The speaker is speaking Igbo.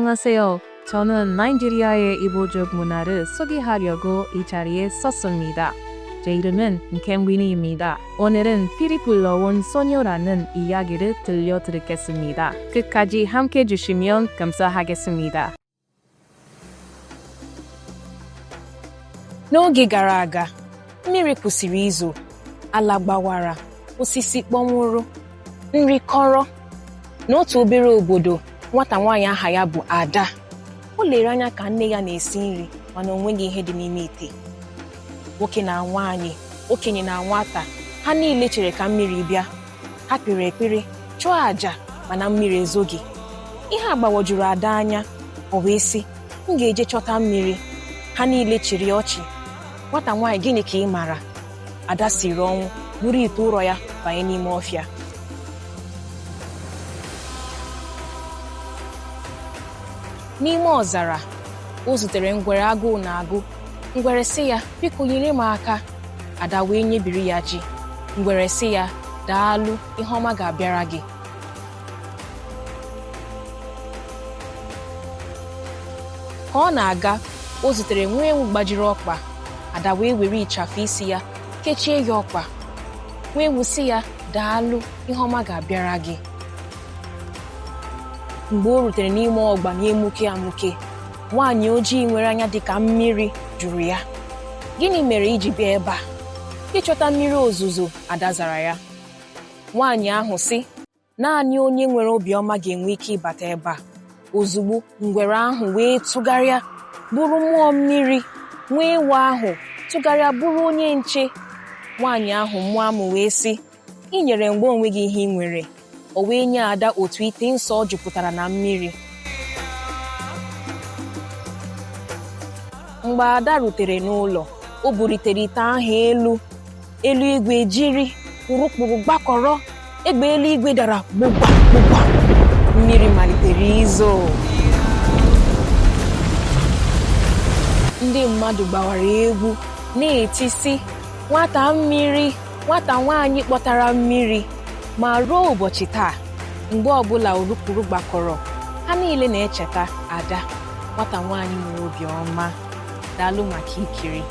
안녕하세요. 저는 나이지리아의 이보적 문화를 소개하려고 이 자리에 섰습니다. 제 이름은 켄위니입니다. 오늘은 피리 불러온 소녀라는 이야기를 들려드리겠습니다. 끝까지 함께 해주시면 감사하겠습니다. N'oge gara aga, mmiri kwụsịrị izo, ala gbawara, osisi kpọnwụrụ, nri kọrọ. N'otu obere obodo, nwata nwaanyị aha ya bụ Ada. O lere anya ka nne ya na-esi nri, mana o nweghị ihe dị n'ime ite. Nwoke na nwaanyị, okenye na nwata, ha niile chere ka mmiri bịa. Ha kpere ekpere, chụọ àjà, mana mmiri ezoghị. Ihe a gbawojuru Ada anya, o wee sị, m ga-eje chọta mmiri. Ha niile chịrị ọchị. Nwata nwaanyị, gịnị ka ị mara? Ada siri ọnwụ, buru ite ụrọ ya banye n'ime ọfịa. N'ime ọzara, o zutere ngwere agụụ na-agụ. Ngwere sị ya, biko nyere m aka. Ada wee nyebiri ya ji. Ngwere sị ya, daalụ, ihe ọma ga-abịara gị. Ka ọ na-aga, o zutere nwa ewu gbajiri ọkpa. Ada wee were ịchafụ isi ya kechie ya ọkpa. Nwa ewu sị ya, daalụ, ihe ọma ga-abịara gị. Mgbe o rutere n'ime ọgba na-emuke amuke, nwaanyị ojii nwere anya dịka mmiri jụrụ ya, gịnị mere iji bịa ebe a? Ịchọta mmiri ozuzo? Ada zara ya. Nwaanyị ahụ sị, naanị onye nwere obiọma ga-enwe ike ịbata ebe a. Ozugbo ngwere ahụ wee tụgharịa bụrụ mmụọ mmiri, nwa ewu ahụ tụgharịa bụrụ onye nche. Nwaanyị ahụ mmụọ amụ wee sị, ị nyere mgbe onwe gị ihe ị nwere. O wee nye Ada otu ite nsọ jupụtara na mmiri. Mgbe Ada rutere n'ụlọ, o buritere ite ahụ elu. Eluigwe jiri kpụrụkpụrụ gbakọrọ. Egbe eluigwe dara gbụgba gbụgba. Mmiri malitere izo. Ndị mmadụ gbawara egwu na-eti sị, nwata mmiri, nwata nwaanyị kpọtara mmiri. Ma ruo ụbọchị taa, mgbe ọbụla urukpuru gbakọrọ, ha niile na-echeta Ada, nwata nwaanyị nwere obiọma. Daalụ maka ikiri.